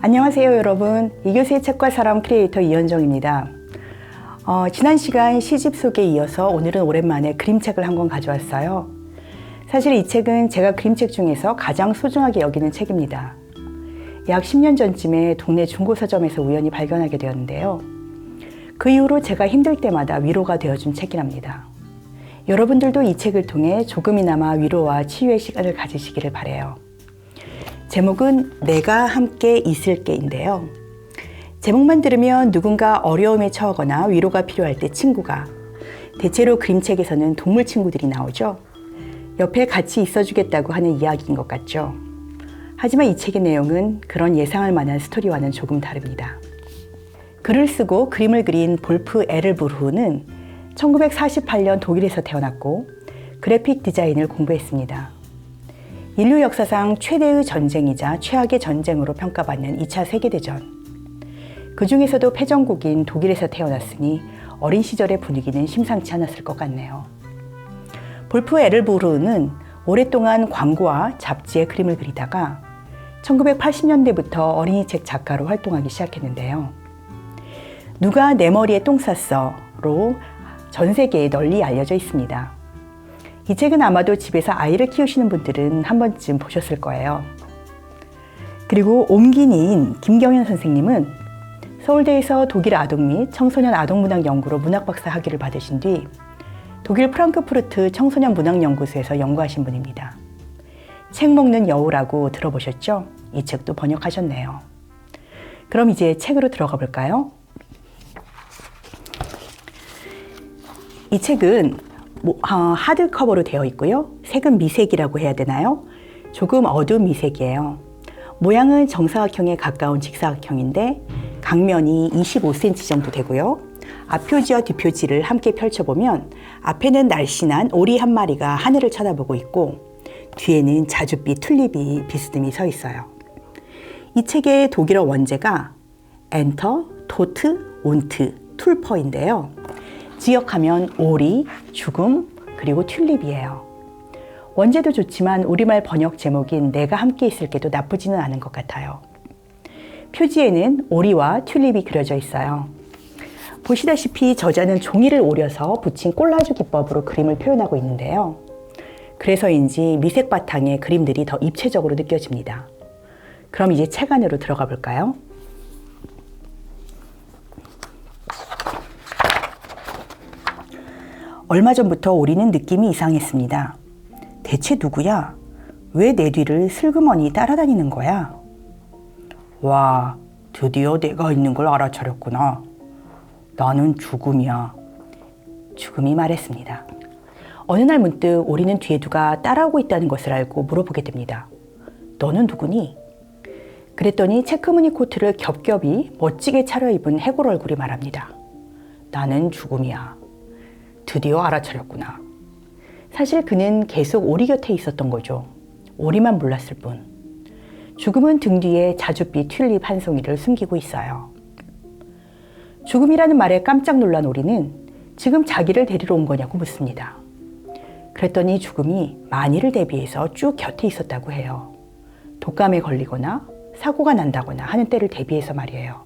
안녕하세요 여러분, 이교수의 책과 사람 크리에이터 이현정입니다. 지난 시간 시집 속에 이어서 오늘은 오랜만에 그림책을 한 권 가져왔어요. 사실 이 책은 제가 그림책 중에서 가장 소중하게 여기는 책입니다. 약 10년 전쯤에 동네 중고서점에서 우연히 발견하게 되었는데요. 그 이후로 제가 힘들 때마다 위로가 되어준 책이랍니다. 여러분들도 이 책을 통해 조금이나마 위로와 치유의 시간을 가지시기를 바라요. 제목은 내가 함께 있을게인데요. 제목만 들으면 누군가 어려움에 처하거나 위로가 필요할 때 친구가, 대체로 그림책에서는 동물 친구들이 나오죠. 옆에 같이 있어주겠다고 하는 이야기인 것 같죠. 하지만 이 책의 내용은 그런 예상할 만한 스토리와는 조금 다릅니다. 글을 쓰고 그림을 그린 볼프 에를부르흐는 1948년 독일에서 태어났고 그래픽 디자인을 공부했습니다. 인류 역사상 최대의 전쟁이자 최악의 전쟁으로 평가받는 2차 세계대전. 그 중에서도 패전국인 독일에서 태어났으니 어린 시절의 분위기는 심상치 않았을 것 같네요. 볼프 에를부르흐는 오랫동안 광고와 잡지에 그림을 그리다가 1980년대부터 어린이책 작가로 활동하기 시작했는데요. 누가 내 머리에 똥 쌌어로 전 세계에 널리 알려져 있습니다. 이 책은 아마도 집에서 아이를 키우시는 분들은 한 번쯤 보셨을 거예요. 그리고 옴기니인 김경현 선생님은 서울대에서 독일 아동 및 청소년 아동문학 연구로 문학박사 학위를 받으신 뒤 독일 프랑크푸르트 청소년 문학연구소에서 연구하신 분입니다. 책 먹는 여우라고 들어보셨죠? 이 책도 번역하셨네요. 그럼 이제 책으로 들어가 볼까요? 이 책은 하드커버로 되어 있고요. 색은 미색이라고 해야 되나요? 조금 어두운 미색이에요. 모양은 정사각형에 가까운 직사각형인데 각면이 25cm 정도 되고요. 앞표지와 뒷표지를 함께 펼쳐보면 앞에는 날씬한 오리 한 마리가 하늘을 쳐다보고 있고 뒤에는 자줏빛 튤립이 비스듬히 서 있어요. 이 책의 독일어 원제가 엔터, 토트, 온트, 툴퍼인데요. 지역하면 오리, 죽음, 그리고 튤립이에요. 원제도 좋지만 우리말 번역 제목인 내가 함께 있을게도 나쁘지는 않은 것 같아요. 표지에는 오리와 튤립이 그려져 있어요. 보시다시피 저자는 종이를 오려서 붙인 꼴라주 기법으로 그림을 표현하고 있는데요. 그래서인지 미색 바탕의 그림들이 더 입체적으로 느껴집니다. 그럼 이제 책 안으로 들어가 볼까요? 얼마 전부터 오리는 느낌이 이상했습니다. 대체 누구야? 왜 내 뒤를 슬그머니 따라다니는 거야? 와, 드디어 내가 있는 걸 알아차렸구나. 나는 죽음이야. 죽음이 말했습니다. 어느 날 문득 오리는 뒤에 누가 따라오고 있다는 것을 알고 물어보게 됩니다. 너는 누구니? 그랬더니 체크무늬 코트를 겹겹이 멋지게 차려입은 해골 얼굴이 말합니다. 나는 죽음이야. 드디어 알아차렸구나. 사실 그는 계속 오리 곁에 있었던 거죠. 오리만 몰랐을 뿐. 죽음은 등 뒤에 자줏빛 튤립 한 송이를 숨기고 있어요. 죽음이라는 말에 깜짝 놀란 오리는 지금 자기를 데리러 온 거냐고 묻습니다. 그랬더니 죽음이 만일을 대비해서 쭉 곁에 있었다고 해요. 독감에 걸리거나 사고가 난다거나 하는 때를 대비해서 말이에요.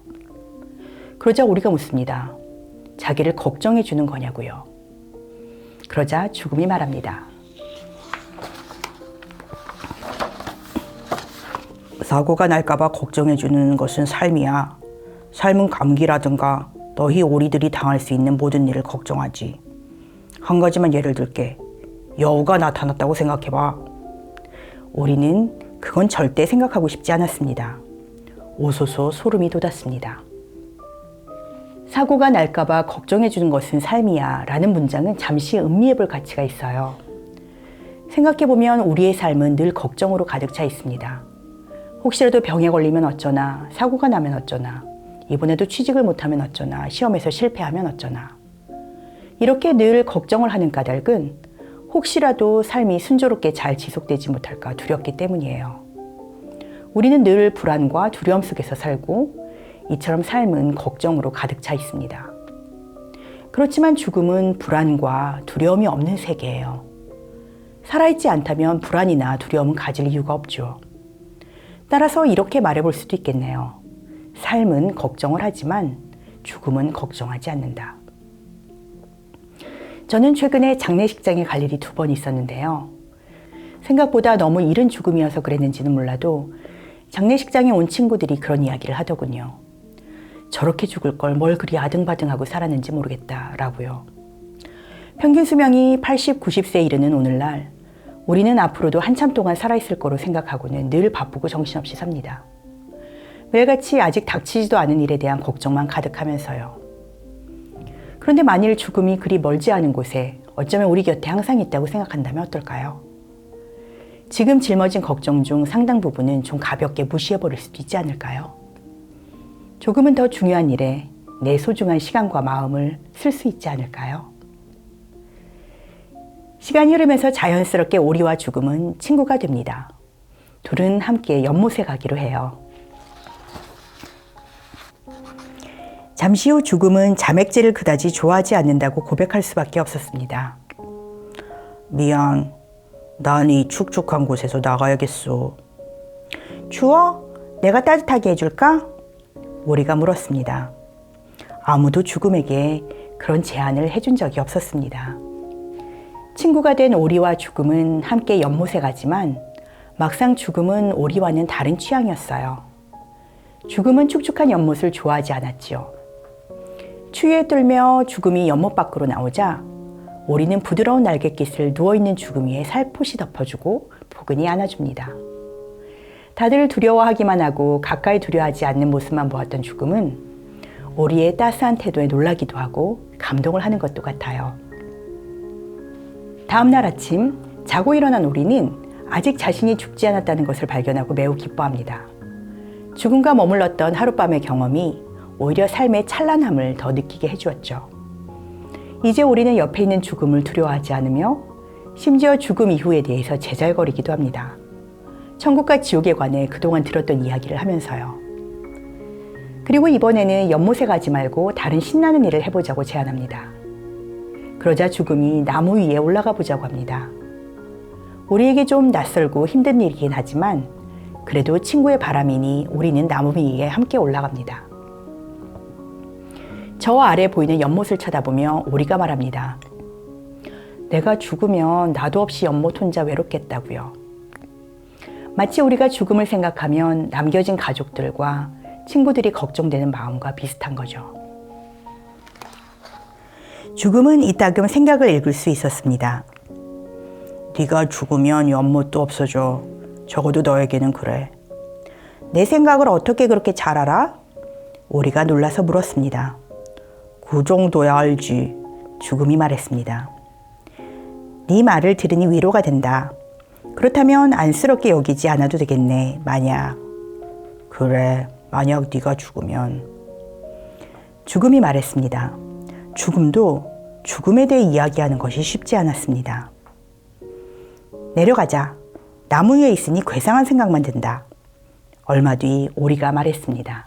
그러자 오리가 묻습니다. 자기를 걱정해 주는 거냐고요. 그러자 죽음이 말합니다. 사고가 날까봐 걱정해주는 것은 삶이야. 삶은 감기라든가 너희 오리들이 당할 수 있는 모든 일을 걱정하지. 한 가지만 예를 들게. 여우가 나타났다고 생각해봐. 오리는 그건 절대 생각하고 싶지 않았습니다. 오소소 소름이 돋았습니다. 사고가 날까봐 걱정해주는 것은 삶이야 라는 문장은 잠시 음미해볼 가치가 있어요. 생각해보면 우리의 삶은 늘 걱정으로 가득 차 있습니다. 혹시라도 병에 걸리면 어쩌나, 사고가 나면 어쩌나, 이번에도 취직을 못하면 어쩌나, 시험에서 실패하면 어쩌나. 이렇게 늘 걱정을 하는 까닭은 혹시라도 삶이 순조롭게 잘 지속되지 못할까 두렵기 때문이에요. 우리는 늘 불안과 두려움 속에서 살고 이처럼 삶은 걱정으로 가득 차 있습니다. 그렇지만 죽음은 불안과 두려움이 없는 세계예요. 살아있지 않다면 불안이나 두려움은 가질 이유가 없죠. 따라서 이렇게 말해볼 수도 있겠네요. 삶은 걱정을 하지만 죽음은 걱정하지 않는다. 저는 최근에 장례식장에 갈 일이 2번 있었는데요. 생각보다 너무 이른 죽음이어서 그랬는지는 몰라도 장례식장에 온 친구들이 그런 이야기를 하더군요. 저렇게 죽을 걸 뭘 그리 아등바등하고 살았는지 모르겠다라고요. 평균 수명이 80, 90세에 이르는 오늘날 우리는 앞으로도 한참 동안 살아있을 거로 생각하고는 늘 바쁘고 정신없이 삽니다. 매일같이 아직 닥치지도 않은 일에 대한 걱정만 가득하면서요. 그런데 만일 죽음이 그리 멀지 않은 곳에 어쩌면 우리 곁에 항상 있다고 생각한다면 어떨까요? 지금 짊어진 걱정 중 상당 부분은 좀 가볍게 무시해버릴 수도 있지 않을까요? 조금은 더 중요한 일에 내 소중한 시간과 마음을 쓸 수 있지 않을까요? 시간이 흐르면서 자연스럽게 오리와 죽음은 친구가 됩니다. 둘은 함께 연못에 가기로 해요. 잠시 후 죽음은 자맥질을 그다지 좋아하지 않는다고 고백할 수밖에 없었습니다. 미안, 난 이 축축한 곳에서 나가야겠어. 추워? 내가 따뜻하게 해줄까? 오리가 물었습니다. 아무도 죽음에게 그런 제안을 해준 적이 없었습니다. 친구가 된 오리와 죽음은 함께 연못에 가지만 막상 죽음은 오리와는 다른 취향이었어요. 죽음은 축축한 연못을 좋아하지 않았지요. 추위에 떨며 죽음이 연못 밖으로 나오자 오리는 부드러운 날갯깃을 누워있는 죽음 위에 살포시 덮어주고 포근히 안아줍니다. 다들 두려워하기만 하고 가까이 두려워하지 않는 모습만 보았던 죽음은 오리의 따스한 태도에 놀라기도 하고 감동을 하는 것도 같아요. 다음 날 아침 자고 일어난 오리는 아직 자신이 죽지 않았다는 것을 발견하고 매우 기뻐합니다. 죽음과 머물렀던 하룻밤의 경험이 오히려 삶의 찬란함을 더 느끼게 해주었죠. 이제 우리는 옆에 있는 죽음을 두려워하지 않으며 심지어 죽음 이후에 대해서 제잘거리기도 합니다. 천국과 지옥에 관해 그동안 들었던 이야기를 하면서요. 그리고 이번에는 연못에 가지 말고 다른 신나는 일을 해보자고 제안합니다. 그러자 죽음이 나무 위에 올라가 보자고 합니다. 우리에게 좀 낯설고 힘든 일이긴 하지만 그래도 친구의 바람이니 우리는 나무 위에 함께 올라갑니다. 저 아래 보이는 연못을 쳐다보며 오리가 말합니다. 내가 죽으면 나도 없이 연못 혼자 외롭겠다고요. 마치 우리가 죽음을 생각하면 남겨진 가족들과 친구들이 걱정되는 마음과 비슷한 거죠. 죽음은 이따금 생각을 읽을 수 있었습니다. 네가 죽으면 연못도 없어져. 적어도 너에게는 그래. 내 생각을 어떻게 그렇게 잘 알아? 오리가 놀라서 물었습니다. 그 정도야 알지. 죽음이 말했습니다. 네 말을 들으니 위로가 된다. 그렇다면 안쓰럽게 여기지 않아도 되겠네. 만약. 그래, 만약 네가 죽으면. 죽음이 말했습니다. 죽음도 죽음에 대해 이야기하는 것이 쉽지 않았습니다. 내려가자. 나무 위에 있으니 괴상한 생각만 든다. 얼마 뒤 오리가 말했습니다.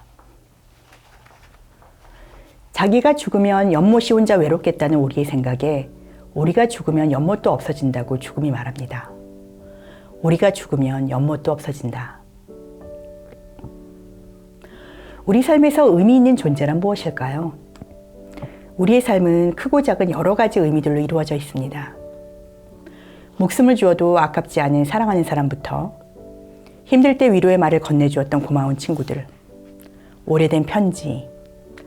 자기가 죽으면 연못이 혼자 외롭겠다는 오리의 생각에 오리가 죽으면 연못도 없어진다고 죽음이 말합니다. 우리가 죽으면 연못도 없어진다. 우리 삶에서 의미 있는 존재란 무엇일까요? 우리의 삶은 크고 작은 여러 가지 의미들로 이루어져 있습니다. 목숨을 주어도 아깝지 않은 사랑하는 사람부터 힘들 때 위로의 말을 건네주었던 고마운 친구들, 오래된 편지,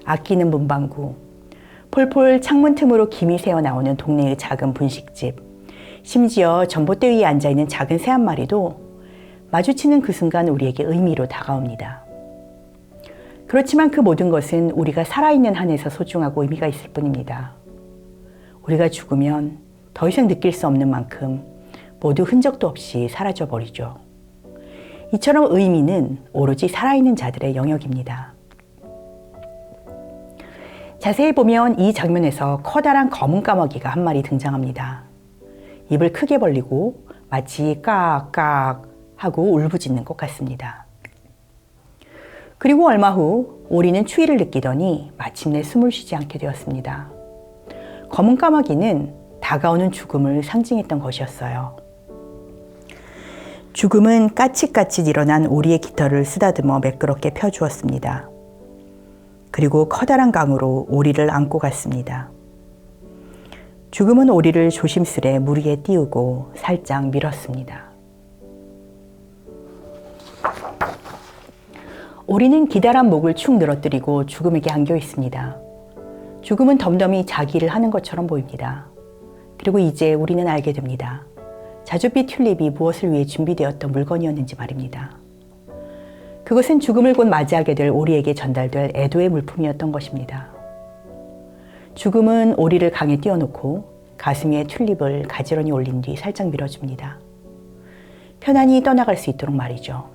아끼는 문방구, 폴폴 창문 틈으로 김이 새어나오는 동네의 작은 분식집, 심지어 전봇대 위에 앉아있는 작은 새 한 마리도 마주치는 그 순간 우리에게 의미로 다가옵니다. 그렇지만 그 모든 것은 우리가 살아있는 한에서 소중하고 의미가 있을 뿐입니다. 우리가 죽으면 더 이상 느낄 수 없는 만큼 모두 흔적도 없이 사라져버리죠. 이처럼 의미는 오로지 살아있는 자들의 영역입니다. 자세히 보면 이 장면에서 커다란 검은 까마귀가 한 마리 등장합니다. 입을 크게 벌리고 마치 깍깍 하고 울부짖는 것 같습니다. 그리고 얼마 후 오리는 추위를 느끼더니 마침내 숨을 쉬지 않게 되었습니다. 검은 까마귀는 다가오는 죽음을 상징했던 것이었어요. 죽음은 까칫까칫 일어난 오리의 깃털을 쓰다듬어 매끄럽게 펴주었습니다. 그리고 커다란 강으로 오리를 안고 갔습니다. 죽음은 오리를 조심스레 물 위에 띄우고 살짝 밀었습니다. 오리는 기다란 목을 축 늘어뜨리고 죽음에게 안겨 있습니다. 죽음은 덤덤히 자기 일을 하는 것처럼 보입니다. 그리고 이제 우리는 알게 됩니다. 자줏빛 튤립이 무엇을 위해 준비되었던 물건이었는지 말입니다. 그것은 죽음을 곧 맞이하게 될 오리에게 전달될 애도의 물품이었던 것입니다. 죽음은 오리를 강에 띄워놓고 가슴 위에 튤립을 가지런히 올린 뒤 살짝 밀어줍니다. 편안히 떠나갈 수 있도록 말이죠.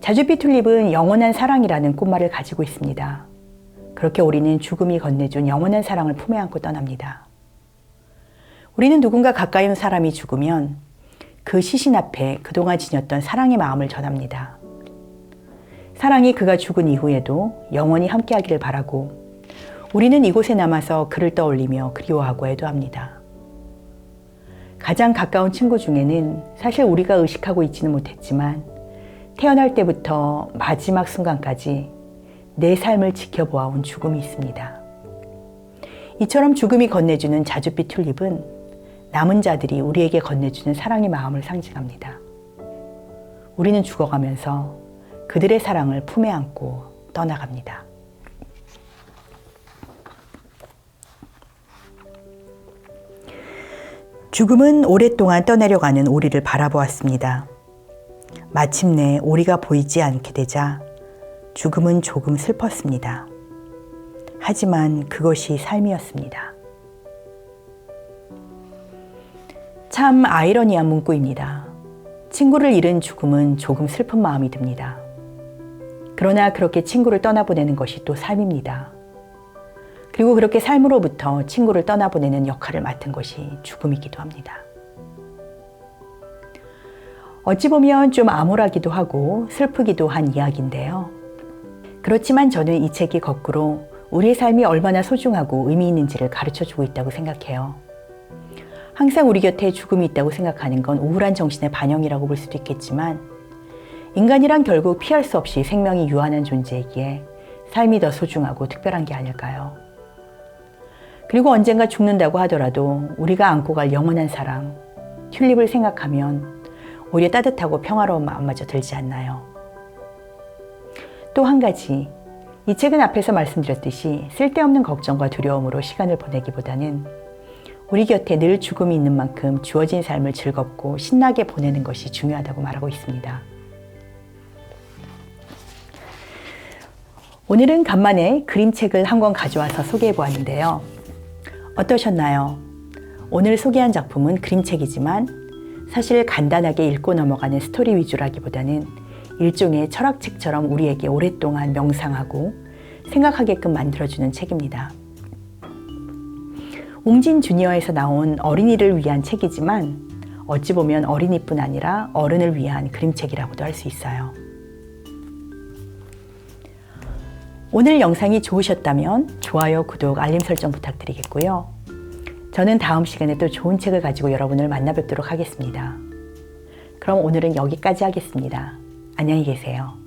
자줏빛 튤립은 영원한 사랑이라는 꽃말을 가지고 있습니다. 그렇게 오리는 죽음이 건네준 영원한 사랑을 품에 안고 떠납니다. 우리는 누군가 가까이 온 사람이 죽으면 그 시신 앞에 그동안 지녔던 사랑의 마음을 전합니다. 사랑이 그가 죽은 이후에도 영원히 함께하기를 바라고 우리는 이곳에 남아서 그를 떠올리며 그리워하고 애도합니다. 가장 가까운 친구 중에는 사실 우리가 의식하고 있지는 못했지만 태어날 때부터 마지막 순간까지 내 삶을 지켜보아온 죽음이 있습니다. 이처럼 죽음이 건네주는 자줏빛 튤립은 남은 자들이 우리에게 건네주는 사랑의 마음을 상징합니다. 우리는 죽어가면서 그들의 사랑을 품에 안고 떠나갑니다. 죽음은 오랫동안 떠내려가는 오리를 바라보았습니다. 마침내 오리가 보이지 않게 되자 죽음은 조금 슬펐습니다. 하지만 그것이 삶이었습니다. 참 아이러니한 문구입니다. 친구를 잃은 죽음은 조금 슬픈 마음이 듭니다. 그러나 그렇게 친구를 떠나보내는 것이 또 삶입니다. 그리고 그렇게 삶으로부터 친구를 떠나보내는 역할을 맡은 것이 죽음이기도 합니다. 어찌 보면 좀 암울하기도 하고 슬프기도 한 이야기인데요. 그렇지만 저는 이 책이 거꾸로 우리의 삶이 얼마나 소중하고 의미 있는지를 가르쳐주고 있다고 생각해요. 항상 우리 곁에 죽음이 있다고 생각하는 건 우울한 정신의 반영이라고 볼 수도 있겠지만 인간이란 결국 피할 수 없이 생명이 유한한 존재이기에 삶이 더 소중하고 특별한 게 아닐까요? 그리고 언젠가 죽는다고 하더라도 우리가 안고 갈 영원한 사랑, 튤립을 생각하면 오히려 따뜻하고 평화로운 마음마저 들지 않나요? 또 한 가지, 이 책은 앞에서 말씀드렸듯이 쓸데없는 걱정과 두려움으로 시간을 보내기보다는 우리 곁에 늘 죽음이 있는 만큼 주어진 삶을 즐겁고 신나게 보내는 것이 중요하다고 말하고 있습니다. 오늘은 간만에 그림책을 한 권 가져와서 소개해 보았는데요. 어떠셨나요? 오늘 소개한 작품은 그림책이지만 사실 간단하게 읽고 넘어가는 스토리 위주라기보다는 일종의 철학책처럼 우리에게 오랫동안 명상하고 생각하게끔 만들어주는 책입니다. 웅진 주니어에서 나온 어린이를 위한 책이지만 어찌 보면 어린이뿐 아니라 어른을 위한 그림책이라고도 할 수 있어요. 오늘 영상이 좋으셨다면 좋아요, 구독, 알림 설정 부탁드리겠고요. 저는 다음 시간에 또 좋은 책을 가지고 여러분을 만나 뵙도록 하겠습니다. 그럼 오늘은 여기까지 하겠습니다. 안녕히 계세요.